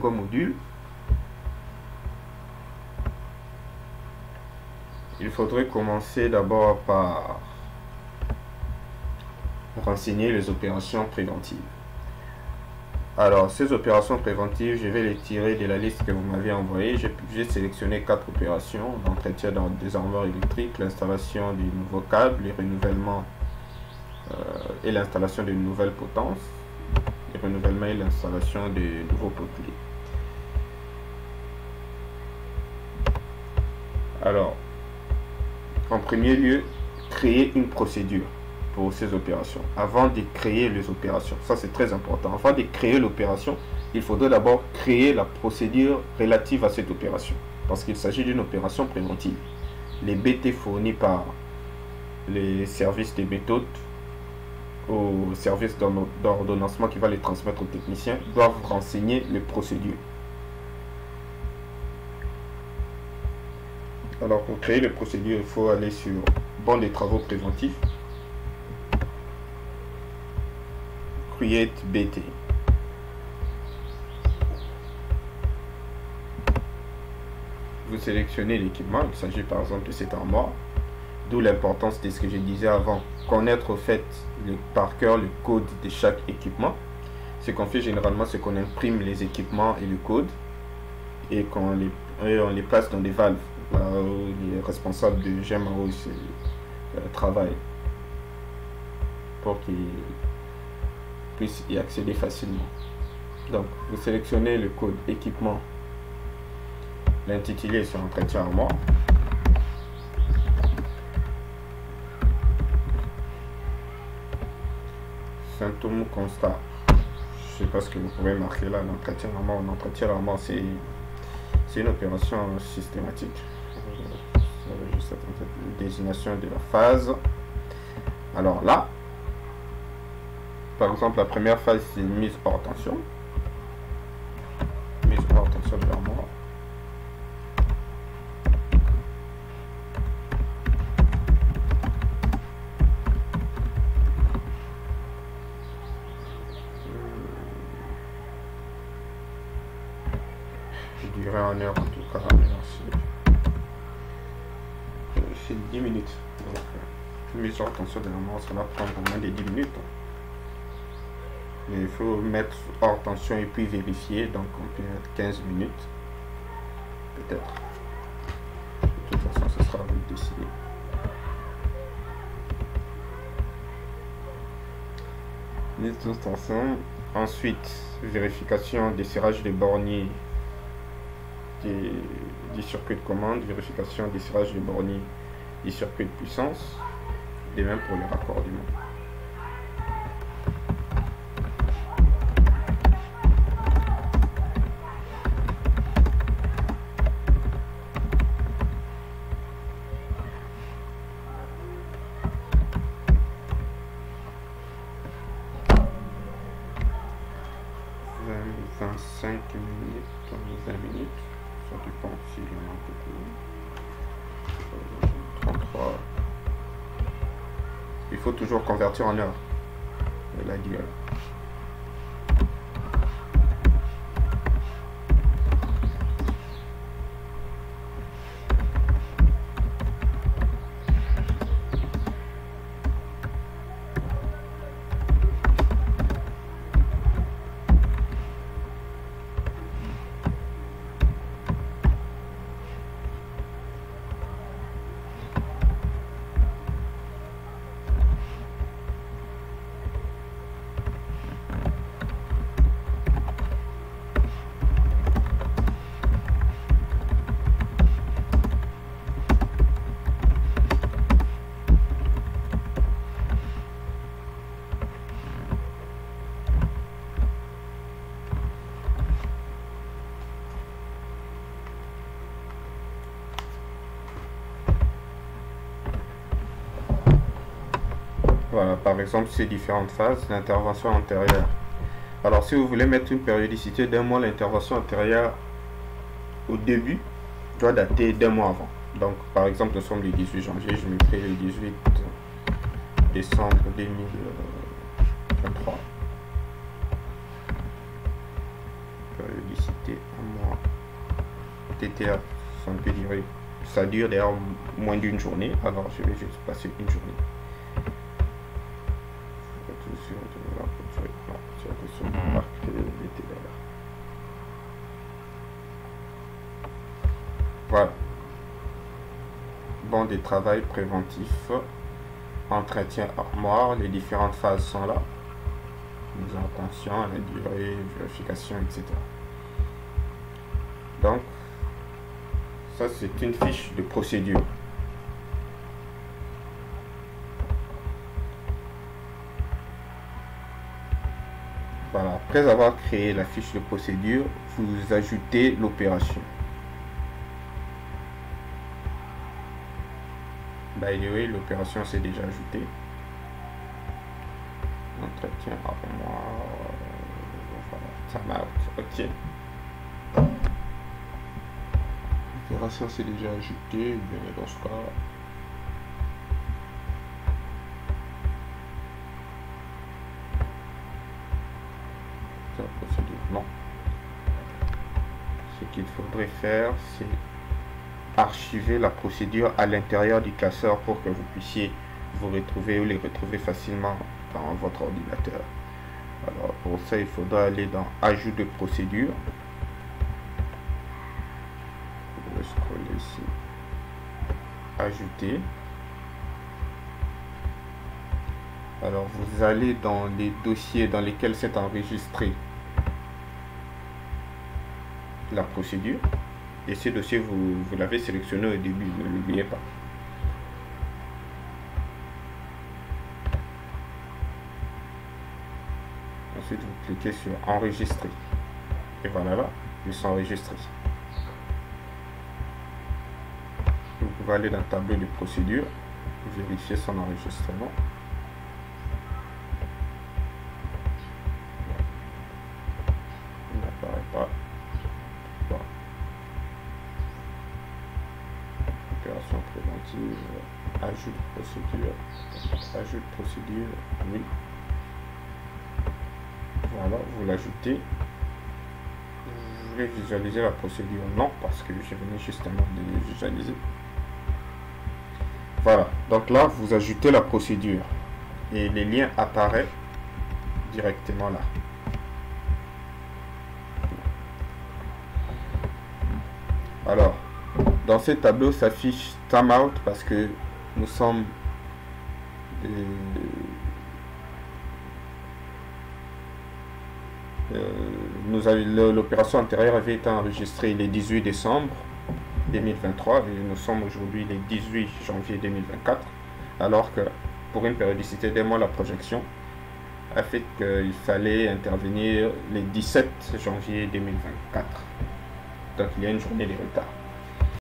Module, il faudrait commencer d'abord par renseigner les opérations préventives. Alors, ces opérations préventives, je vais les tirer de la liste que vous m'avez envoyée. J'ai sélectionné 4 opérations: l'entretien d'un désarmeur électrique, l'installation du nouveau câble, les renouvellements et l'installation de nouvelles potences, les renouvellements et l'installation de nouveaux potelets. Alors, en premier lieu, créer une procédure pour ces opérations. Avant de créer les opérations, ça c'est très important. Avant de créer l'opération, il faudrait d'abord créer la procédure relative à cette opération, parce qu'il s'agit d'une opération préventive. Les BT fournis par les services des méthodes au service d'ordonnancement qui va les transmettre aux techniciens doivent renseigner les procédures. Alors, pour créer les procédures, il faut aller sur Bon des travaux préventifs, Create BT. Vous sélectionnez l'équipement, il s'agit par exemple de cette armoire, d'où l'importance de ce que je disais avant, connaître au fait par cœur le code de chaque équipement. Ce qu'on fait généralement, c'est qu'on imprime les équipements et le code et qu'on les place dans des valves. Là où les responsables de GMAO travaillent pour qu'ils puissent y accéder facilement. Donc, vous sélectionnez le code équipement, l'intitulé sur entretien armoire. Symptômes constat. Je ne sais pas ce que vous pouvez marquer là, l'entretien armoire. L'entretien armoire, c'est une opération systématique. Juste la désignation de la phase. Alors là, par exemple, la première phase, c'est mise hors tension. Mise hors tension de l'armoire. Je dirais en heure en tout cas. C'est 10 minutes. Donc, mise hors tension de l'armoire, ça va prendre moins de 10 minutes. Mais il faut mettre hors tension et puis vérifier. Donc on peut mettre 15 minutes. Peut-être. De toute façon, ce sera à vous de décider. Mise sous tension. Ensuite, vérification des serrages de borniers du circuit de commande. Vérification des serrages de borniers du circuit de puissance. De même pour le raccordement. Minutes, 20 minutes, ça dépend s'il y en a beaucoup. 33. Il faut toujours convertir en heure la durée. Voilà, par exemple, ces différentes phases d'intervention antérieure. Alors, si vous voulez mettre une périodicité d'un mois, l'intervention antérieure au début doit dater d'un mois avant. Donc par exemple, nous sommes le 18 janvier, je mettrai le 18 décembre 2023. Périodicité en mois. TTA, ça dure d'ailleurs moins d'une journée, alors je vais juste passer une journée. Voilà. Bon des travail préventif, entretien armoire, les différentes phases sont là. Mise en attention à la durée, vérification, etc. Donc, ça c'est une fiche de procédure. Voilà. Après avoir créé la fiche de procédure, vous ajoutez l'opération. By the way, l'opération s'est déjà ajoutée. Entretien armoire. Voilà, time out. Ok. L'opération s'est déjà ajoutée. Bien, dans ce cas. La procédure. Non. Ce qu'il faudrait faire, c'est archiver la procédure à l'intérieur du classeur pour que vous puissiez vous retrouver ou les retrouver facilement dans votre ordinateur. Alors pour ça, il faudra aller dans ajout de procédure. Je vais scroller ici. Ajouter. Alors vous allez dans les dossiers dans lesquels c'est enregistré la procédure. Et ce dossier, vous l'avez sélectionné au début, ne l'oubliez pas. Ensuite, vous cliquez sur enregistrer. Et voilà, là, ils sont enregistrés. Vous pouvez aller dans le tableau de procédure, vérifier son enregistrement. Il n'apparaît pas. Bon. Opération préventive, ajout de procédure, oui. Voilà, vous l'ajoutez. Vous voulez visualiser la procédure? Non, parce que je venais justement de visualiser. Voilà, donc là, vous ajoutez la procédure et les liens apparaissent directement là. Alors, dans ce tableau s'affiche timeout parce que nous sommes l'opération antérieure avait été enregistrée le 18 décembre 2023 et nous sommes aujourd'hui le 18 janvier 2024, alors que pour une périodicité des mois, la projection a fait qu'il fallait intervenir le 17 janvier 2024. Donc il y a une journée de retard.